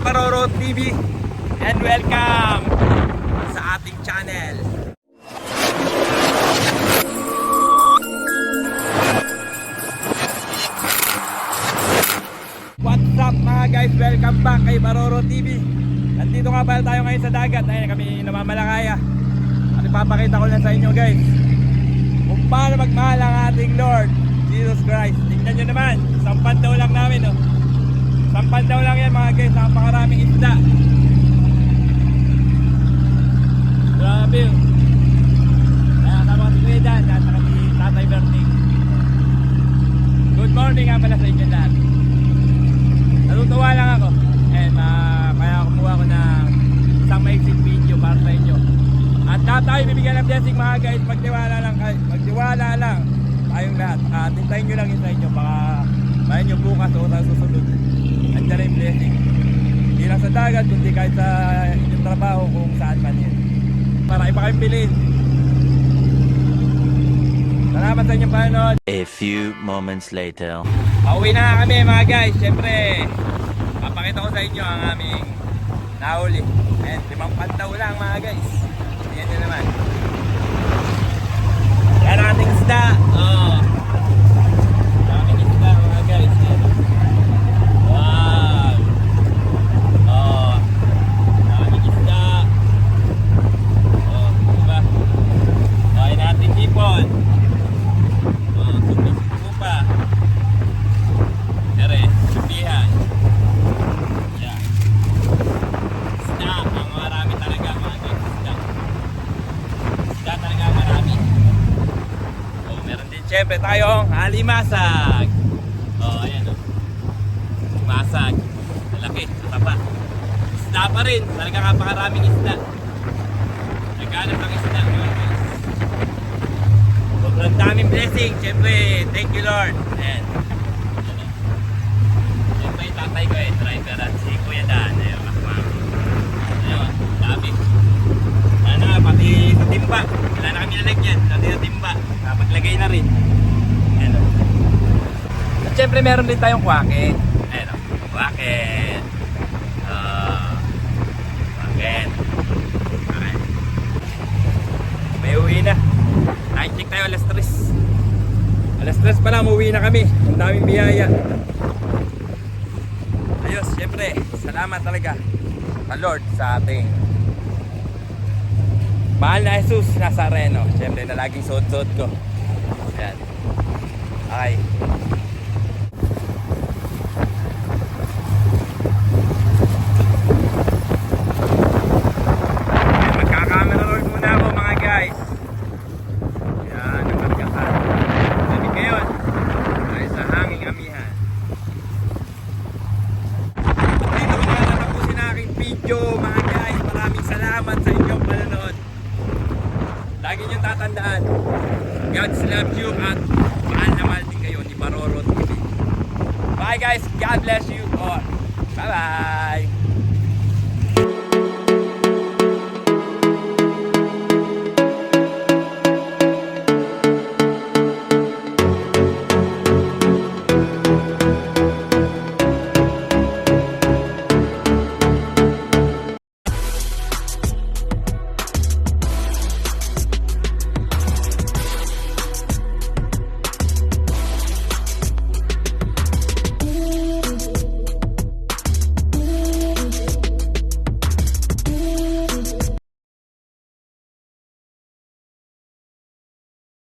Paroro TV and welcome sa ating channel. What's up mga guys? Welcome back kay Paroro TV. Nandito nga pala tayo ngayon sa dagat. Ayun kami namamalakaya. At ipapakita ko lang sa inyo guys kung paano magmahal ang ating Lord Jesus Christ. Tingnan nyo naman, sampan daw lang namin oh. Sampan daw lang yan mga guys, napakaraming isda. Grabe oh. Kaya kasama si Kuya Dan at saka si Tatay Berting. Good morning nga pala sa inyo lahat. Natutuwa lang ako and kaya kumuha ko ng isang maiksing video para sa inyo. At lahat tayo bibigyan ng blessing mga guys. Magtiwala lang kayo, magtiwala lang tayong lahat. Tintayin nyo lang yun sa inyo, baka bayan nyo bukas o sa susunod andyan na yung blessing. Hindi lang sa dagat kundi kahit sa inyong trabaho kung saan man yun. Marami pa kayong bilhin. Salamat sa inyong panood. A few moments later. Pauwi na kami mga guys. Siyempre papakita ko sa inyo ang aming nahuli. And 5 pantaw lang mga guys. Yan na naman. Yan ang ating isda. Oh. Daming isda mga guys. Yan. Wow. Oh. Daming isda. Oh, diba? Oh, yan ang ating hipon. Oh, sumipo pa. Ere, sumihan. Yan. Isda. Ang marami talaga mga guys. Isda talaga marami. Oh, meron din syempre tayong alimasag. Oh, ayan oh. Masag. Malaki, mataba. Isda pa rin. Talaga kapakaraming isda. Naghanap ng isda mga guys. Sobrang daming blessing. Syempre, thank you Lord. Ayan. Ayan oh. Syempre, tatay ko driver at si Kuya Dan. Ayan, makmam. Ayan, dami. Ano, pati sa timba. Wala na kami nalagyan. Pati sa timba. Maglagay na rin. Ayan o. At syempre meron din tayong kwakit. Ayan o. Kwakit. Kwakit. Okay. May uwi na. Time check tayo alas 3. Alas 3 pa lang umuwi na kami. Ang daming biyaya. Ayos, syempre. Salamat talaga sa Lord sa ating mahal na Jesus Nazareno. Siyempre na laging suot-suot ko. Ayan. Okay. Magkakamera roll muna ako mga guys. Ayan, nagkakaroon. Sabi ngayon ay sa hanging amihan. Dito ko na natapusin ang aking video mga guys. Maraming salamat sa inyong panonood. Lagi niyong tatandaan, God's love you at mahal na mahal din kayo ni Paroro TV. Bye guys, God bless you.